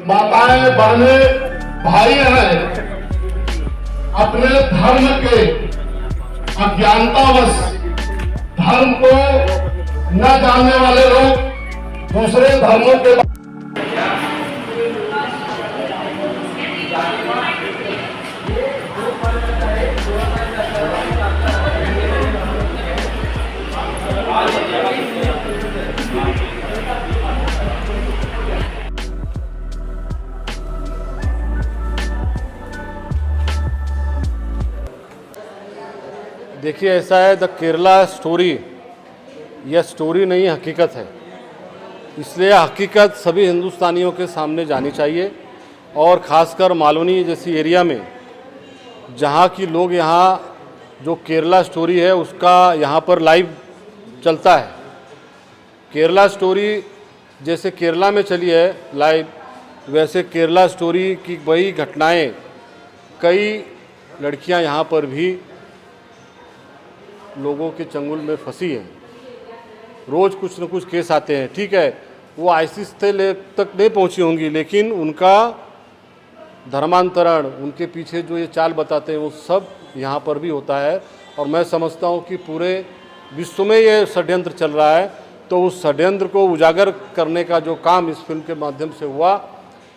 माताएं, बहनें, भाई हैं, अपने धर्म के अज्ञानतावश धर्म को न जानने वाले लोग दूसरे धर्मों के देखिए, ऐसा है, द केरला स्टोरी यह स्टोरी नहीं हकीकत है। इसलिए हकीकत सभी हिंदुस्तानियों के सामने जानी चाहिए और ख़ासकर मालवनी जैसी एरिया में जहाँ की लोग यहाँ जो केरला स्टोरी है उसका यहाँ पर लाइव चलता है। केरला स्टोरी जैसे केरला में चली है लाइव, वैसे केरला स्टोरी की वही घटनाएं कई लड़कियां यहाँ पर भी लोगों के चंगुल में फंसी हैं। रोज़ कुछ न कुछ केस आते हैं। ठीक है, वो आईसीस तक नहीं पहुंची होंगी, लेकिन उनका धर्मांतरण, उनके पीछे जो ये चाल बताते हैं वो सब यहाँ पर भी होता है। और मैं समझता हूँ कि पूरे विश्व में ये षड्यंत्र चल रहा है, तो उस षड्यंत्र को उजागर करने का जो काम इस फिल्म के माध्यम से हुआ,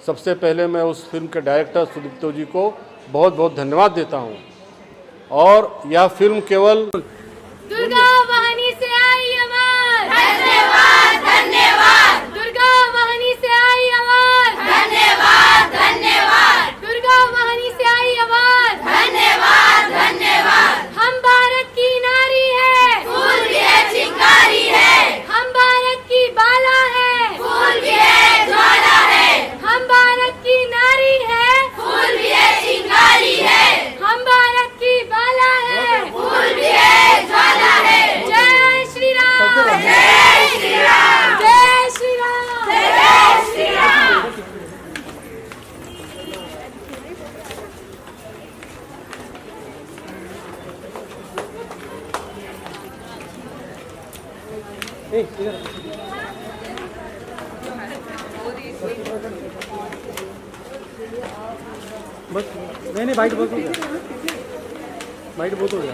सबसे पहले मैं उस फिल्म के डायरेक्टर सुदीप्तो जी को बहुत बहुत धन्यवाद देता हूँ। और यह फिल्म केवल दुर्गा वाहिनी से आई आवाज, धन्यवाद धन्यवाद। दुर्गा वाहिनी से आई आवाज, धन्यवाद धन्यवाद। दुर्गा वाहिनी से आई आवाज, धन्यवाद धन्यवाद। हम भारत की नारी है, फूल भी है चिंगारी है। हम भारत की बाला है, फूल भी है ज्वाला है। हम भारत की नारी है, फूल भी है चिंगारी है। हम भारत की बाला है, फूल भी है ज्वाला है। जय श्री राम, जय श्री राम, जय श्री राम, जय श्री राम। बस नहीं बाइट बहुत हो गया, बाइट बहुत हो गया,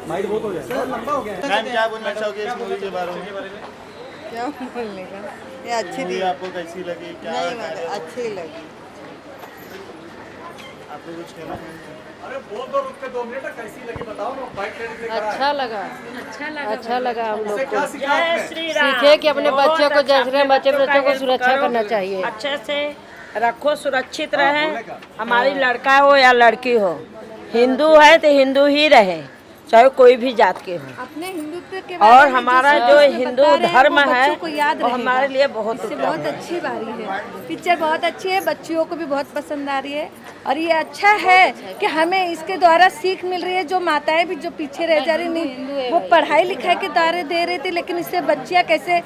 बाइट बहुत हो गया, लंबा हो गया। मैम क्या बोलना चाहोगे इस मूवी के बारे में? क्या बोलने का, ये अच्छी मूवी थी। आपको कैसी लगी? क्या नहीं मतलब अच्छी लगी। आपको कुछ कहना है? अरे बोल दो, रुक के 2 मिनट, कैसी लगी बताओ ना। बाइट लेने से अच्छा लगा हम लोग को। क्या सीखा आपने? सीखे कि अपने बच्चों को जैसे बच्चों को सुरक्षा करना चाहिए। अच्छे से रखो, सुरक्षित रहे। हमारी लड़का हो या लड़की हो, हिंदू है तो हिंदू ही रहे, चाहे कोई भी जात के हो। अपने हिंदुत्व के और हमारा जो हिंदू धर्म है वो हमारे लिए बहुत बहुत अच्छी बारी है। पिक्चर बहुत अच्छी है, बच्चियों को भी बहुत पसंद आ रही है। और ये अच्छा है कि हमें इसके द्वारा सीख मिल रही है। जो माताएं भी जो पीछे रह जा रही नहीं, वो पढ़ाई लिखाई के दायरे दे रही थी, लेकिन इससे बच्चियां कैसे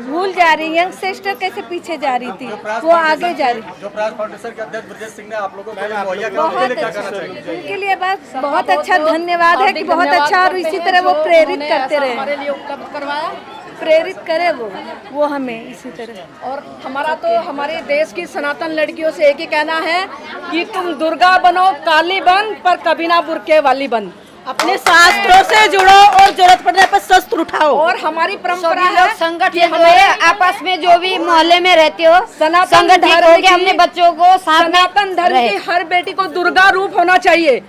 भूल जा रही, यंग सिस्टर कैसे पीछे जा रही थी, वो आगे जा रही। जो प्रयास फाउंडेशन के अध्यक्ष ब्रजेश सिंह ने आप लोगों को मुहैया बहुत अच्छा, उनके लिए बस बहुत अच्छा धन्यवाद है कि बहुत अच्छा, और इसी तरह वो प्रेरित करते रहे, हमारे लिए उपलब्ध करवाया, प्रेरित करे वो हमें इसी तरह। और हमारा तो हमारे देश की सनातन लड़कियों से एक ही कहना है कि तुम दुर्गा बनो, काली बन, पर कभी ना बुरके वाली बन। अपने शास्त्रों से जुड़ो और जरूरत पड़ने पर शस्त्र उठाओ। और हमारी परंपरा सभी लोग संगठित कि हमारे आपस में जो भी मोहल्ले में रहते हो संगठित होकर अपने बच्चों को सनातन धर्म की हर बेटी को दुर्गा रूप होना चाहिए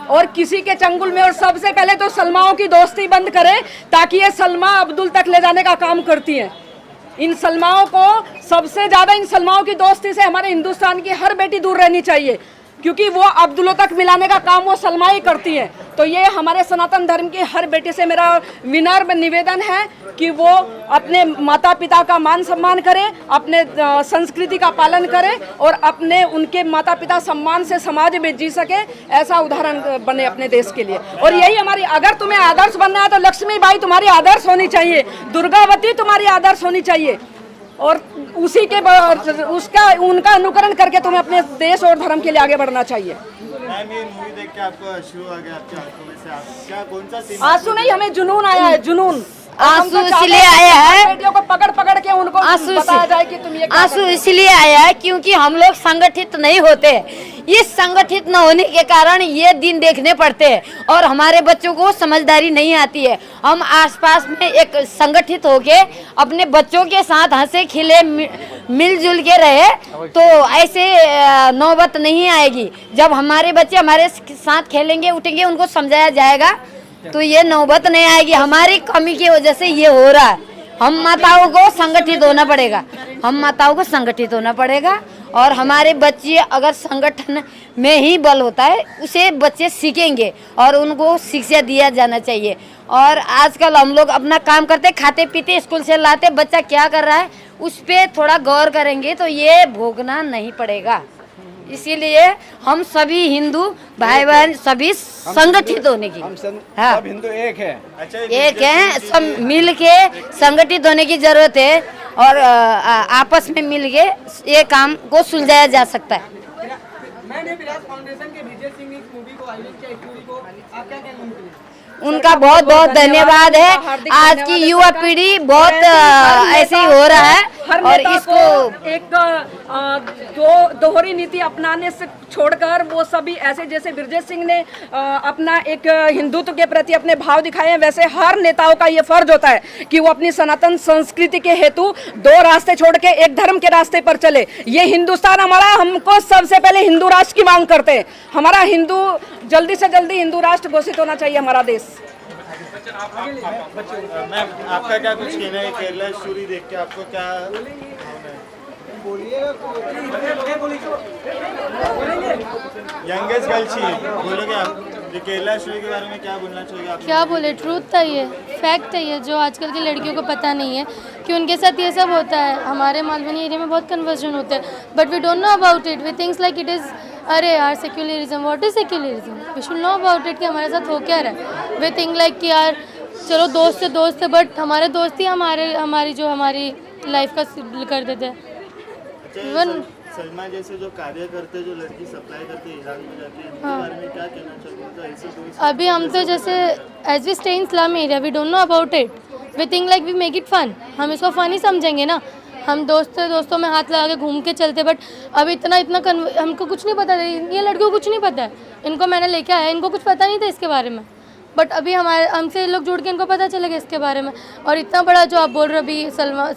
और किसी के चंगुल में। और सबसे पहले तो सलमाओं की दोस्ती बंद करें, ताकि ये सलमा अब्दुल तक ले जाने का काम करती हैं। इन सलमाओं को, सबसे ज्यादा इन सलमाओं की दोस्ती से हमारे हिंदुस्तान की हर बेटी दूर रहनी चाहिए, क्योंकि वो अब्दुल्लों तक मिलाने का काम वो सलमा ही करती हैं। तो ये हमारे सनातन धर्म की हर बेटे से मेरा विनम्र निवेदन है कि वो अपने माता पिता का मान सम्मान करें, अपने संस्कृति का पालन करें और अपने उनके माता पिता सम्मान से समाज में जी सके, ऐसा उदाहरण बने अपने देश के लिए। और यही हमारी, अगर तुम्हें आदर्श बनना है तो लक्ष्मी बाई तुम्हारी आदर्श होनी चाहिए, दुर्गावती तुम्हारी आदर्श होनी चाहिए, और उसी के उनका अनुकरण करके तुम्हें अपने देश और धर्म के लिए आगे बढ़ना चाहिए। मैम ये मूवी देख के आपको आंसू आ गया आपकी आंखों में से? आप क्या, कौन सा सीन? आंसू नहीं, हमें जुनून आया है, जुनून। आंसू इसलिए आया है, बेटियों को पकड़ पकड़ के उनको आंसू बताया जाए कि तुम ये क्या आंसू करते हो। इसलिए आया है क्योंकि हम लोग संगठित नहीं होते। ये संगठित न होने के कारण ये दिन देखने पड़ते हैं और हमारे बच्चों को समझदारी नहीं आती है। हम आसपास में एक संगठित होके अपने बच्चों के साथ हंसे खिले मिलजुल के रहे तो ऐसे नौबत नहीं आएगी। जब हमारे बच्चे हमारे साथ खेलेंगे उठेंगे उनको समझाया जाएगा तो ये नौबत नहीं आएगी। हमारी कमी की वजह से ये हो रहा है। हम माताओं को संगठित होना पड़ेगा, हम माताओं को संगठित होना पड़ेगा और हमारे बच्चे अगर संगठन में ही बल होता है उसे बच्चे सीखेंगे और उनको शिक्षा दिया जाना चाहिए। और आजकल हम लोग अपना काम करते खाते पीते स्कूल से लाते, बच्चा क्या कर रहा है उस पर थोड़ा गौर करेंगे तो ये भोगना नहीं पड़ेगा। इसीलिए हम सभी हिंदू भाई बहन सभी संगठित होने की, हाँ सब हिंदू एक है। अच्छा एक है, सब मिल के संगठित होने की जरूरत है और आपस में मिल के ये काम को सुलझाया जा सकता है। मैंने विराज फाउंडेशन के विजय सिंह ने इस मूवी को आयोजित किया, इस मूवी को आप क्या कहना चाहेंगे? उनका बहुत बहुत धन्यवाद है। आज की युवा पीढ़ी बहुत ऐसे ही हो रहा है और इसको एक दोहरी नीति अपनाने से छोड़कर वो सभी ऐसे जैसे विजय सिंह ने अपना एक हिंदुत्व के प्रति अपने भाव दिखाए हैं, वैसे हर नेताओं का ये फर्ज होता है कि वो अपनी सनातन संस्कृति के हेतु दो रास्ते छोड़ के एक धर्म के रास्ते पर चले। ये हिंदुस्तान हमारा, हमको सबसे पहले हिंदू राष्ट्र की मांग करते हैं। हमारा हिंदू जल्दी से जल्दी हिंदू राष्ट्र घोषित होना चाहिए हमारा देश। मैम आपका क्या कुछ कहना है केरला स्टोरी देख के, आपको क्या यंगेस्ट गर्ल चाहिए बोलोगे आप ये केरला स्टोरी के बारे में क्या बोलना चाहिए आप? क्या बोले, ट्रूथ था ये, फैक्ट है ये, जो आजकल की लड़कियों को पता नहीं है कि उनके साथ ये सब होता है। हमारे मालवनी एरिया में बहुत कन्वर्जन होते हैं but we don't know about it. We thinks like it is अरे यार secularism, what is secularism, we should know about it कि हमारे साथ हो क्या रहा है। वी थिंक लाइक कि यार चलो दोस्त है बट हमारे दोस्त ही हमारी लाइफ का कर देते हैं। सलमा जैसे जो कार्य करते जो लड़की सप्लाई करते ईरान में जाके, इनके बारे में क्या कहना चाहिए? तो ऐसे कोई अभी हम तो जैसे as we stay in slum area we don't know about it, we think like we make it fun. हम इसको फन ही समझेंगे ना, हम दोस्तों में हाथ लगा के घूम के चलते बट अभी इतना हमको कुछ नहीं पता, ये लड़कियों को कुछ नहीं पता है। इनको मैंने लेके आया, इनको कुछ पता नहीं था इसके बारे में बट अभी हमसे लोग जुड़ के इनको पता चलेगा इसके बारे में। और इतना बड़ा जो आप बोल रहे हो अभी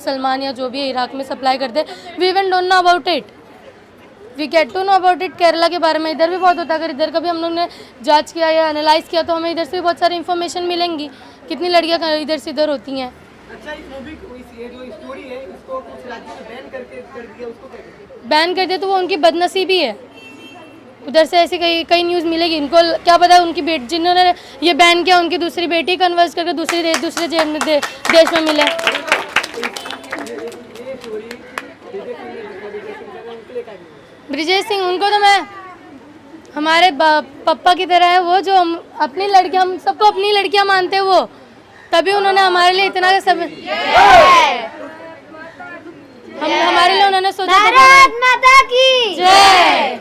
सलमान या जो भी है इराक में सप्लाई करते, we even don't know about it, we get to know about it. Kerala के बारे में इधर भी बहुत होता है, अगर इधर का भी हम लोग ने जांच किया या एनालाइज किया तो हमें इधर से भी बहुत सारी इन्फॉर्मेशन मिलेंगी, कितनी लड़कियां इधर से इधर होती हैं। अच्छा इस मूवी को ये जो स्टोरी है इसको कुछ राज्यों में बैन कर दिया, उसको क्या कहते हैं? बैन कर दे तो वो उनकी बदनसीबी है। उधर से ऐसी कई न्यूज़ मिलेगी, इनको क्या पता उनकी बेटी जिन्होंने ये बैन किया उनकी दूसरी बेटी कन्वर्स करके दूसरे देश में मिले। ब्रिजेश सिंह उनको तो मैं हमारे पापा की तरह है वो, जो हम अपनी लड़कियां, हम सबको अपनी लड़कियां मानते हैं वो, तभी उन्होंने हमारे लिए इतना सब हमारे लिए उन्होंने सोचा। भारत माता की जय।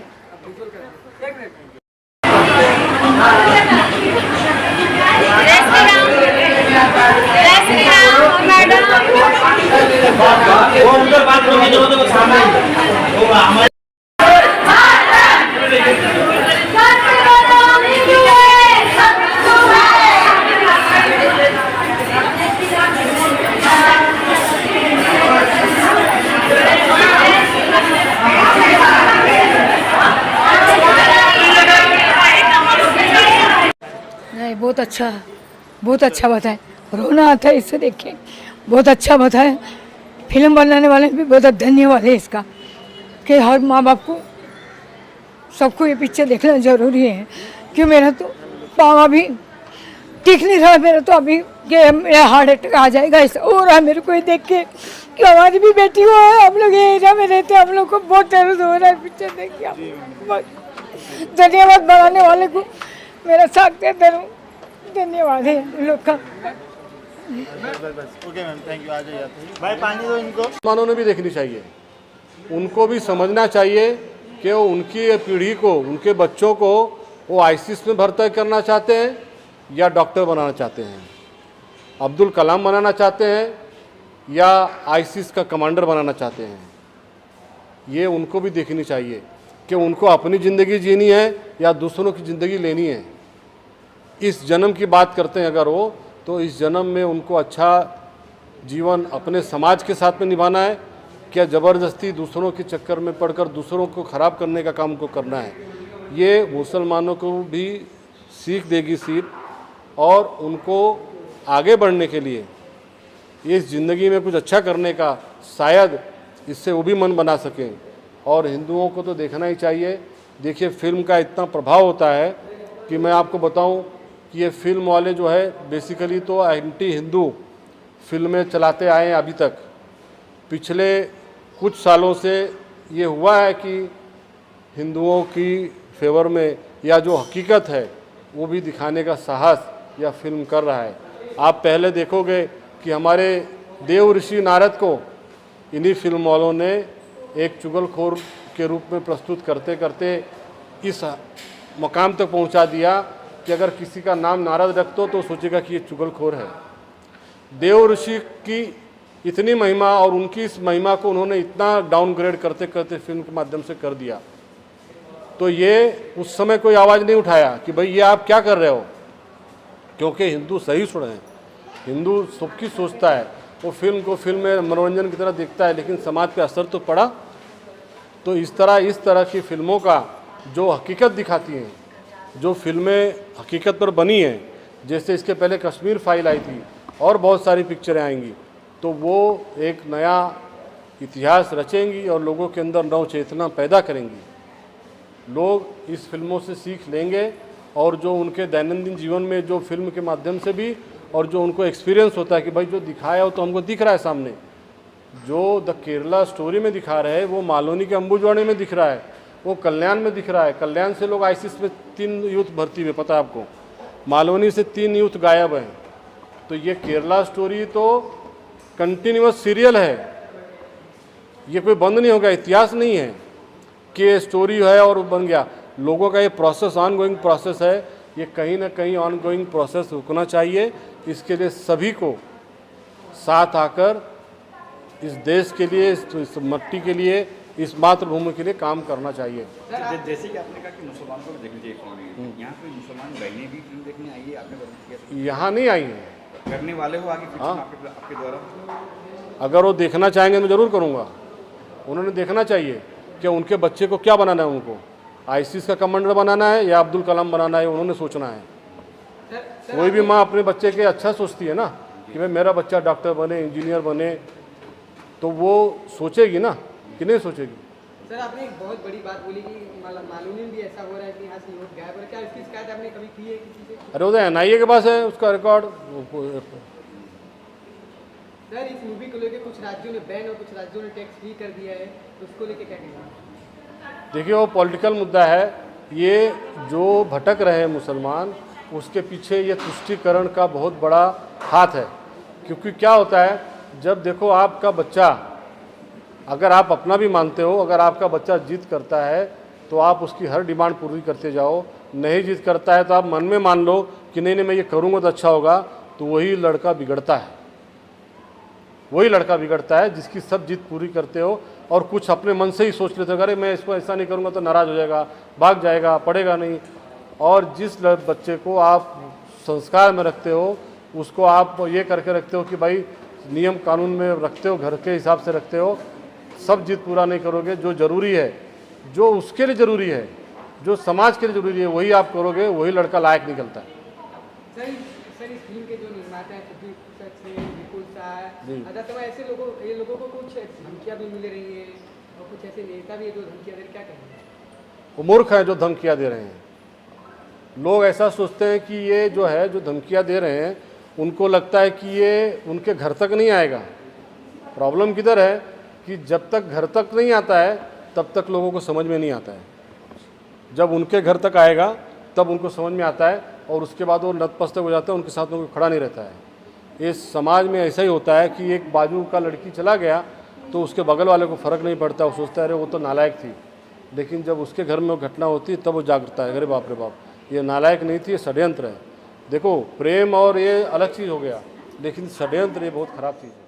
नहीं बहुत अच्छा बताए, रोना आता है इससे देख के, बहुत अच्छा बताए। फिल्म बनाने वाले भी बहुत धन्यवाद है इसका कि हर माँ बाप को सबको ये पिक्चर देखना ज़रूरी है। क्यों मेरा तो पाँव अभी ठीक नहीं रहा, मेरा तो अभी कि मेरा हार्ट अटैक आ जाएगा ऐसा हो रहा है मेरे को ये देख के कि हमारी भी बेटी हो है, हम लोग ये एरिया में रहते हैं, हम लोग को बहुत दर्द हो रहा है पिक्चर देख के। धन्यवाद बनाने वाले को, मेरा साथ देते रहो, धन्यवाद है इन लोग का। Okay ma'am, thank you. आ जाइए भाई, पानी दो इनको। मुसलमानों ने भी देखनी चाहिए, उनको भी समझना चाहिए कि वो उनकी पीढ़ी को, उनके बच्चों को वो आईसीस में भर्ती करना चाहते हैं या डॉक्टर बनाना चाहते हैं। अब्दुल कलाम बनाना चाहते हैं या आईसिस का कमांडर बनाना चाहते हैं, ये उनको भी देखनी चाहिए कि उनको अपनी ज़िंदगी जीनी है या दूसरों की ज़िंदगी लेनी है। इस जन्म की बात करते हैं अगर वो, तो इस जन्म में उनको अच्छा जीवन अपने समाज के साथ में निभाना है, क्या ज़बरदस्ती दूसरों के चक्कर में पड़कर दूसरों को ख़राब करने का काम को करना है। ये मुसलमानों को भी सीख देगी सिर्फ, और उनको आगे बढ़ने के लिए इस ज़िंदगी में कुछ अच्छा करने का शायद इससे वो भी मन बना सकें। और हिंदुओं को तो देखना ही चाहिए। देखिए फिल्म का इतना प्रभाव होता है कि मैं आपको बताऊं कि ये फिल्म वाले जो है बेसिकली तो एंटी हिंदू फिल्में चलाते आए हैं अभी तक। पिछले कुछ सालों से ये हुआ है कि हिंदुओं की फेवर में या जो हकीकत है वो भी दिखाने का साहस यह फिल्म कर रहा है। आप पहले देखोगे कि हमारे देव ऋषि नारद को इन्हीं फिल्म वालों ने एक चुगलखोर के रूप में प्रस्तुत करते करते इस मकाम तक पहुंचा दिया कि अगर किसी का नाम नारद रख दो तो सोचेगा कि ये चुगलखोर है। देव ऋषि की इतनी महिमा और उनकी इस महिमा को उन्होंने इतना डाउनग्रेड करते करते फिल्म के माध्यम से कर दिया। तो ये उस समय कोई आवाज़ नहीं उठाया कि भाई ये आप क्या कर रहे हो, क्योंकि हिंदू सही सुन रहे हैं। हिंदू सबकी सोचता है, वो फिल्म को फिल्म में मनोरंजन की तरह देखता है, लेकिन समाज पे असर तो पड़ा। तो इस तरह की फिल्मों का जो हकीकत दिखाती हैं, जो फिल्में हकीकत पर बनी हैं, जैसे इसके पहले कश्मीर फाइल आई थी और बहुत सारी पिक्चरें आएंगी, तो वो एक नया इतिहास रचेंगी और लोगों के अंदर नव चेतना पैदा करेंगी। लोग इस फिल्मों से सीख लेंगे और जो उनके दैनंदिन जीवन में जो फिल्म के माध्यम से भी और जो उनको एक्सपीरियंस होता है कि भाई जो दिखाया हो तो हमको दिख रहा है सामने, जो द केरला स्टोरी में दिखा रहे हैं वो मालोनी के अंबुजवाड़ी में दिख रहा है, वो कल्याण में दिख रहा है। कल्याण से लोग आईसिस में 3 यूथ भर्ती हुए, पता है आपको। मालोनी से 3 यूथ गायब हैं। तो ये केरला स्टोरी तो कंटिन्यूअस सीरियल है, ये कोई बंद नहीं होगा, इतिहास नहीं है कि स्टोरी है और बन गया। लोगों का ये प्रोसेस ऑन गोइंग प्रोसेस है, ये कहीं ना कहीं ऑन गोइंग प्रोसेस रुकना चाहिए। इसके लिए सभी को साथ आकर इस देश के लिए, इस मट्टी के लिए, इस मातृभूमि के लिए काम करना चाहिए। जैसे कि आपने कहा कि मुसलमान को देखनी चाहिए फिल्म, यहाँ पे मुसलमान बहनें भी फिल्म देखने आई है, आपने किया? यहाँ नहीं आई हैं, करने वाले हो आगे हाँ, आपके द्वारा अगर वो देखना चाहेंगे तो जरूर करूँगा। उन्होंने देखना चाहिए कि उनके बच्चे को क्या बनाना है, उनको आईसिस का कमांडर बनाना है या अब्दुल कलाम बनाना है, उन्होंने सोचना है। कोई भी माँ अपने बच्चे के अच्छा सोचती है ना कि भाई मेरा बच्चा डॉक्टर बने, इंजीनियर बने, तो वो सोचेगी ना कि नहीं सोचेगी। सर आपने एक बहुत बड़ी बात बोली कि मालूम भी ऐसा हो रहा है कि यहाँ से युवक गायब है, क्या इसकी शिकायत आपने कभी की है किसी से? अरे उधर NIA के पास है उसका रिकॉर्ड। सर इस मूवी को लेकर कुछ राज्यों ने बैन और कुछ राज्यों ने टैक्स फ्री कर दिया है, तो उसको लेकर क्या कहेंगे? देखिए वो पॉलिटिकल मुद्दा है। ये जो भटक रहे हैं मुसलमान, उसके पीछे ये तुष्टीकरण का बहुत बड़ा हाथ है। क्योंकि क्या होता है, जब देखो आपका बच्चा, अगर आप अपना भी मानते हो, अगर आपका बच्चा जिद करता है तो आप उसकी हर डिमांड पूरी करते जाओ। नहीं जिद करता है तो आप मन में मान लो कि नहीं मैं ये करूँगा तो अच्छा होगा, तो वही लड़का बिगड़ता है। वही लड़का बिगड़ता है जिसकी सब जिद पूरी करते हो और कुछ अपने मन से ही सोच लेते हो, अरे मैं इसको ऐसा नहीं करूँगा तो नाराज़ हो जाएगा, भाग जाएगा, पढ़ेगा नहीं। और जिस बच्चे को आप संस्कार में रखते हो, उसको आप ये करके रखते हो कि भाई नियम कानून में रखते हो, घर के हिसाब से रखते हो, सब जिद पूरा नहीं करोगे। जो ज़रूरी है, जो उसके लिए ज़रूरी है, जो समाज के लिए ज़रूरी है, वही आप करोगे, वही लड़का लायक निकलता है। सर इस फिल्म के जो निर्माता हैं विपुल शाह, तो ऐसे लोगों को कुछ धमकियाँ भी मिल रही हैं और कुछ ऐसे नेता भी है जो धमकियाँ दे रहे, क्या कहेंगे? वो मूर्ख हैं जो धमकियाँ दे रहे हैं। लोग ऐसा सोचते हैं कि ये जो है जो धमकियाँ दे रहे हैं, उनको लगता है कि ये उनके घर तक नहीं आएगा। प्रॉब्लम किधर है कि जब तक घर तक नहीं आता है तब तक लोगों को समझ में नहीं आता है। जब उनके घर तक आएगा तब उनको समझ में आता है और उसके बाद वो नतमस्तक हो जाता है, उनके साथ में खड़ा नहीं रहता है। इस समाज में ऐसा ही होता है कि एक बाजू का लड़की चला गया तो उसके बगल वाले को फ़र्क नहीं पड़ता, वो सोचता है अरे वो तो नालायक थी। लेकिन जब उसके घर में वो घटना होती है तब वो जागता है, अरे बाप रे बाप, ये नालायक नहीं थी, ये षड्यंत्र है। देखो प्रेम और ये अलग चीज़ हो गया, लेकिन षड्यंत्र ये बहुत ख़राब चीज़ है।